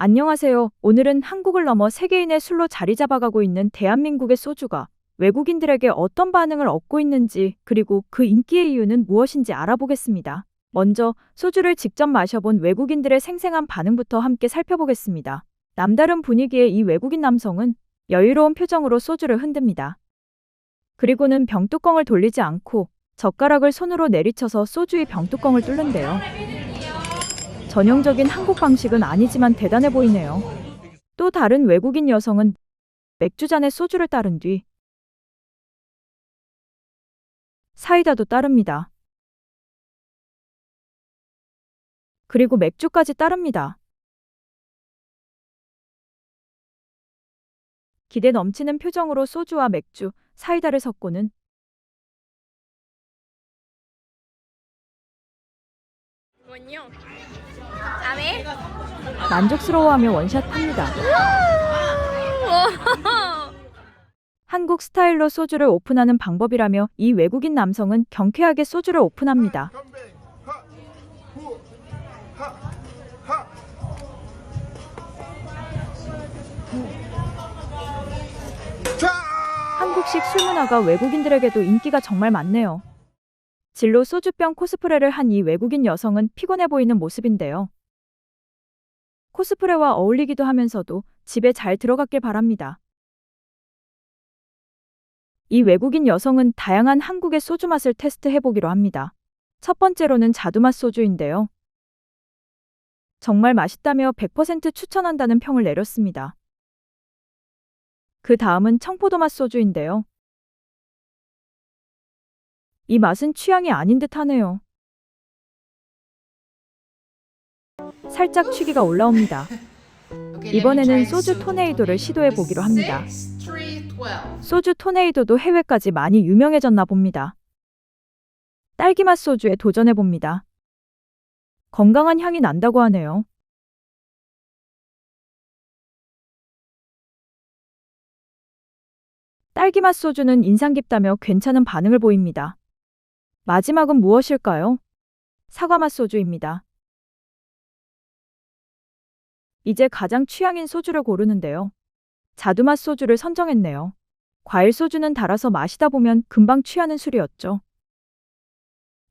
안녕하세요. 오늘은 한국을 넘어 세계인의 술로 자리 잡아가고 있는 대한민국의 소주가 외국인들에게 어떤 반응을 얻고 있는지, 그리고 그 인기의 이유는 무엇인지 알아보겠습니다. 먼저 소주를 직접 마셔본 외국인들의 생생한 반응부터 함께 살펴보겠습니다. 남다른 분위기의 이 외국인 남성은 여유로운 표정으로 소주를 흔듭니다. 그리고는 병뚜껑을 돌리지 않고 젓가락을 손으로 내리쳐서 소주의 병뚜껑을 뚫는데요. 전형적인 한국 방식은 아니지만 대단해 보이네요. 또 다른 외국인 여성은 맥주잔에 소주를 따른 뒤 사이다도 따릅니다. 그리고 맥주까지 따릅니다. 기대 넘치는 표정으로 소주와 맥주, 사이다를 섞고는 Coño. A ver. 만족스러워하며 원샷합니다. 한국 스타일로 소주를 오픈하는 방법이라며 이 외국인 남성은 경쾌하게 소주를 오픈합니다. 한국식 술 문화가 외국인들에게도 인기가 정말 많네요. 진로 소주병 코스프레를 한 이 외국인 여성은 피곤해 보이는 모습인데요. 코스프레와 어울리기도 하면서도 집에 잘 들어갔길 바랍니다. 이 외국인 여성은 다양한 한국의 소주 맛을 테스트해보기로 합니다. 첫 번째로는 자두맛 소주인데요. 정말 맛있다며 100% 추천한다는 평을 내렸습니다. 그 다음은 청포도맛 소주인데요. 이 맛은 취향이 아닌 듯 하네요. 살짝 취기가 올라옵니다. 이번에는 소주 토네이도를 시도해보기로 합니다. 소주 토네이도도 해외까지 많이 유명해졌나 봅니다. 딸기맛 소주에 도전해봅니다. 건강한 향이 난다고 하네요. 딸기맛 소주는 인상 깊다며 괜찮은 반응을 보입니다. 마지막은 무엇일까요? 사과맛 소주입니다. 이제 가장 취향인 소주를 고르는데요. 자두맛 소주를 선정했네요. 과일 소주는 달아서 마시다 보면 금방 취하는 술이었죠.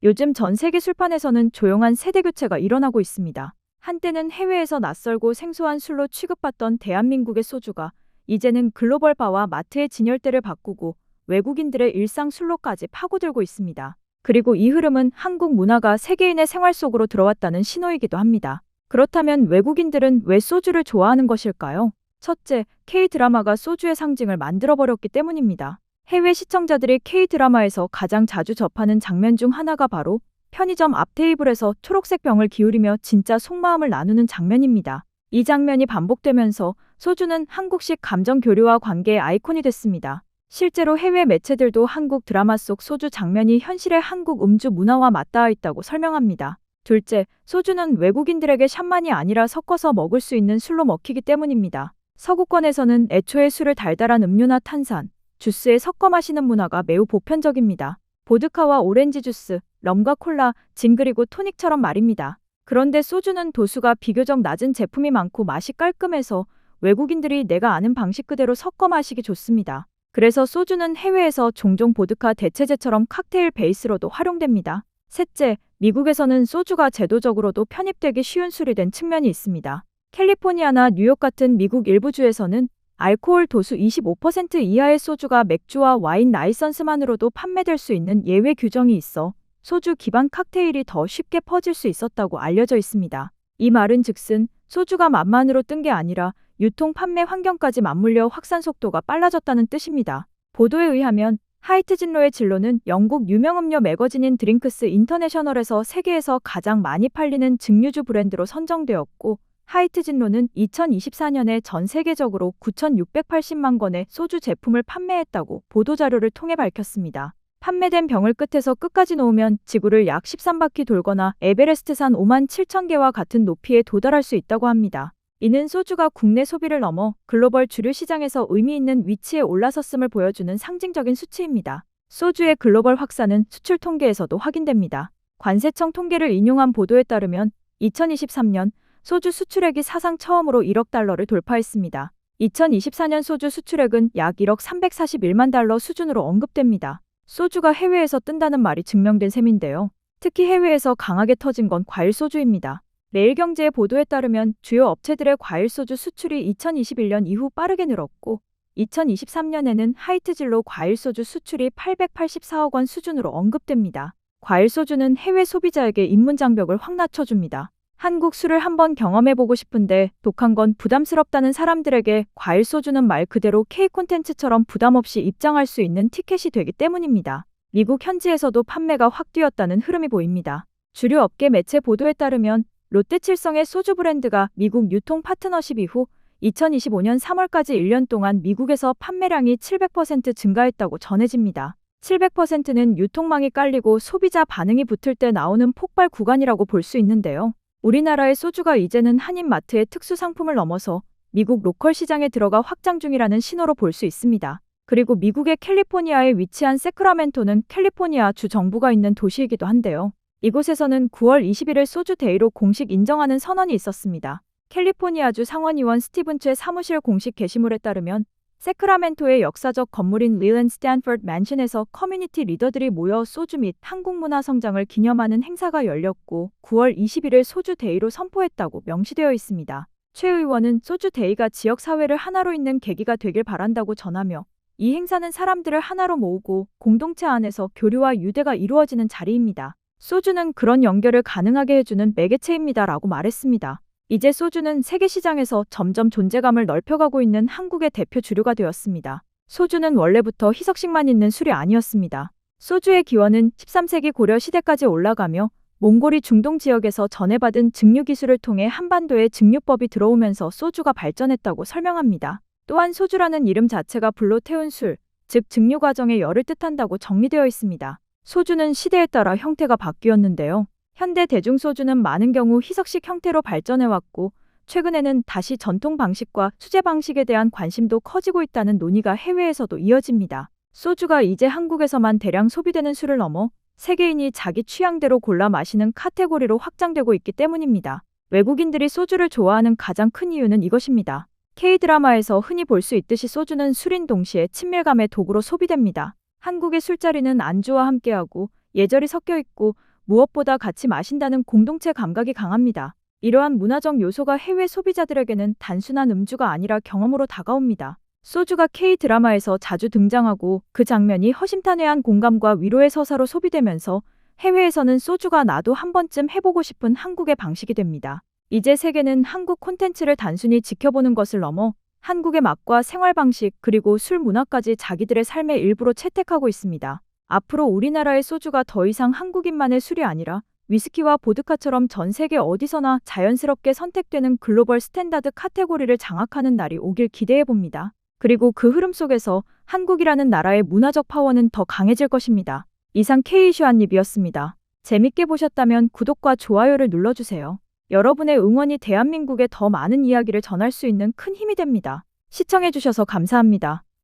요즘 전 세계 술판에서는 조용한 세대 교체가 일어나고 있습니다. 한때는 해외에서 낯설고 생소한 술로 취급받던 대한민국의 소주가 이제는 글로벌 바와 마트의 진열대를 바꾸고 외국인들의 일상 술로까지 파고들고 있습니다. 그리고 이 흐름은 한국 문화가 세계인의 생활 속으로 들어왔다는 신호이기도 합니다. 그렇다면 외국인들은 왜 소주를 좋아하는 것일까요? 첫째, K-드라마가 소주의 상징을 만들어버렸기 때문입니다. 해외 시청자들이 K-드라마에서 가장 자주 접하는 장면 중 하나가 바로 편의점 앞 테이블에서 초록색 병을 기울이며 진짜 속마음을 나누는 장면입니다. 이 장면이 반복되면서 소주는 한국식 감정 교류와 관계의 아이콘이 됐습니다. 실제로 해외 매체들도 한국 드라마 속 소주 장면이 현실의 한국 음주 문화와 맞닿아 있다고 설명합니다. 둘째, 소주는 외국인들에게 샷만이 아니라 섞어서 먹을 수 있는 술로 먹히기 때문입니다. 서구권에서는 애초에 술을 달달한 음료나 탄산, 주스에 섞어 마시는 문화가 매우 보편적입니다. 보드카와 오렌지 주스, 럼과 콜라, 진 그리고 토닉처럼 말입니다. 그런데 소주는 도수가 비교적 낮은 제품이 많고 맛이 깔끔해서 외국인들이 내가 아는 방식 그대로 섞어 마시기 좋습니다. 그래서 소주는 해외에서 종종 보드카 대체제처럼 칵테일 베이스로도 활용됩니다. 셋째, 미국에서는 소주가 제도적으로도 편입되기 쉬운 술이 된 측면이 있습니다. 캘리포니아나 뉴욕 같은 미국 일부 주에서는 알코올 도수 25% 이하의 소주가 맥주와 와인 라이선스만으로도 판매될 수 있는 예외 규정이 있어 소주 기반 칵테일이 더 쉽게 퍼질 수 있었다고 알려져 있습니다. 이 말은 즉슨 소주가 맛만으로 뜬 게 아니라 유통 판매 환경까지 맞물려 확산 속도가 빨라졌다는 뜻입니다. 보도에 의하면 하이트 진로의 진로는 영국 유명 음료 매거진인 드링크스 인터내셔널에서 세계에서 가장 많이 팔리는 증류주 브랜드로 선정되었고, 하이트 진로는 2024년에 전 세계적으로 9,680만 건의 소주 제품을 판매했다고 보도자료를 통해 밝혔습니다. 판매된 병을 끝에서 끝까지 놓으면 지구를 약 13바퀴 돌거나 에베레스트산 5만 7천 개와 같은 높이에 도달할 수 있다고 합니다. 이는 소주가 국내 소비를 넘어 글로벌 주류 시장에서 의미 있는 위치에 올라섰음을 보여주는 상징적인 수치입니다. 소주의 글로벌 확산은 수출 통계에서도 확인됩니다. 관세청 통계를 인용한 보도에 따르면 2023년 소주 수출액이 사상 처음으로 1억 달러를 돌파했습니다. 2024년 소주 수출액은 약 1억 341만 달러 수준으로 언급됩니다. 소주가 해외에서 뜬다는 말이 증명된 셈인데요. 특히 해외에서 강하게 터진 건 과일 소주입니다. 매일경제의 보도에 따르면 주요 업체들의 과일 소주 수출이 2021년 이후 빠르게 늘었고 2023년에는 하이트진로 과일 소주 수출이 884억 원 수준으로 언급됩니다. 과일 소주는 해외 소비자에게 입문 장벽을 확 낮춰줍니다. 한국 술을 한번 경험해보고 싶은데 독한 건 부담스럽다는 사람들에게 과일 소주는 말 그대로 K 콘텐츠처럼 부담 없이 입장할 수 있는 티켓이 되기 때문입니다. 미국 현지에서도 판매가 확 뛰었다는 흐름이 보입니다. 주류 업계 매체 보도에 따르면 롯데칠성의 소주 브랜드가 미국 유통 파트너십 이후 2025년 3월까지 1년 동안 미국에서 판매량이 700% 증가했다고 전해집니다. 700%는 유통망이 깔리고 소비자 반응이 붙을 때 나오는 폭발 구간이라고 볼 수 있는데요. 우리나라의 소주가 이제는 한인마트의 특수 상품을 넘어서 미국 로컬 시장에 들어가 확장 중이라는 신호로 볼 수 있습니다. 그리고 미국의 캘리포니아에 위치한 세크라멘토는 캘리포니아 주 정부가 있는 도시이기도 한데요. 이곳에서는 9월 21일 소주 데이로 공식 인정하는 선언이 있었습니다. 캘리포니아주 상원의원 스티븐 최 사무실 공식 게시물에 따르면 세크라멘토의 역사적 건물인 리랜드 스탠퍼드 맨션에서 커뮤니티 리더들이 모여 소주 및 한국 문화 성장을 기념하는 행사가 열렸고 9월 21일 소주 데이로 선포했다고 명시되어 있습니다. 최 의원은 소주 데이가 지역 사회를 하나로 잇는 계기가 되길 바란다고 전하며 이 행사는 사람들을 하나로 모으고 공동체 안에서 교류와 유대가 이루어지는 자리입니다. 소주는 그런 연결을 가능하게 해주는 매개체입니다 라고 말했습니다. 이제 소주는 세계 시장에서 점점 존재감을 넓혀가고 있는 한국의 대표 주류가 되었습니다. 소주는 원래부터 희석식만 있는 술이 아니었습니다. 소주의 기원은 13세기 고려 시대까지 올라가며 몽골이 중동 지역에서 전해받은 증류 기술을 통해 한반도에 증류법이 들어오면서 소주가 발전했다고 설명합니다. 또한 소주라는 이름 자체가 불로 태운 술, 즉 증류 과정의 열을 뜻한다고 정리되어 있습니다. 소주는 시대에 따라 형태가 바뀌었는데요. 현대 대중소주는 많은 경우 희석식 형태로 발전해왔고 최근에는 다시 전통 방식과 수제 방식에 대한 관심도 커지고 있다는 논의가 해외에서도 이어집니다. 소주가 이제 한국에서만 대량 소비되는 술을 넘어 세계인이 자기 취향대로 골라 마시는 카테고리로 확장되고 있기 때문입니다. 외국인들이 소주를 좋아하는 가장 큰 이유는 이것입니다. K-드라마에서 흔히 볼 수 있듯이 소주는 술인 동시에 친밀감의 도구로 소비됩니다. 한국의 술자리는 안주와 함께하고 예절이 섞여 있고 무엇보다 같이 마신다는 공동체 감각이 강합니다. 이러한 문화적 요소가 해외 소비자들에게는 단순한 음주가 아니라 경험으로 다가옵니다. 소주가 K-드라마에서 자주 등장하고 그 장면이 허심탄회한 공감과 위로의 서사로 소비되면서 해외에서는 소주가 나도 한 번쯤 해보고 싶은 한국의 방식이 됩니다. 이제 세계는 한국 콘텐츠를 단순히 지켜보는 것을 넘어 한국의 맛과 생활 방식 그리고 술 문화까지 자기들의 삶의 일부로 채택하고 있습니다. 앞으로 우리나라의 소주가 더 이상 한국인만의 술이 아니라 위스키와 보드카처럼 전 세계 어디서나 자연스럽게 선택되는 글로벌 스탠다드 카테고리를 장악하는 날이 오길 기대해봅니다. 그리고 그 흐름 속에서 한국이라는 나라의 문화적 파워는 더 강해질 것입니다. 이상 K-이슈한입이었습니다. 재밌게 보셨다면 구독과 좋아요를 눌러주세요. 여러분의 응원이 대한민국에 더 많은 이야기를 전할 수 있는 큰 힘이 됩니다. 시청해주셔서 감사합니다.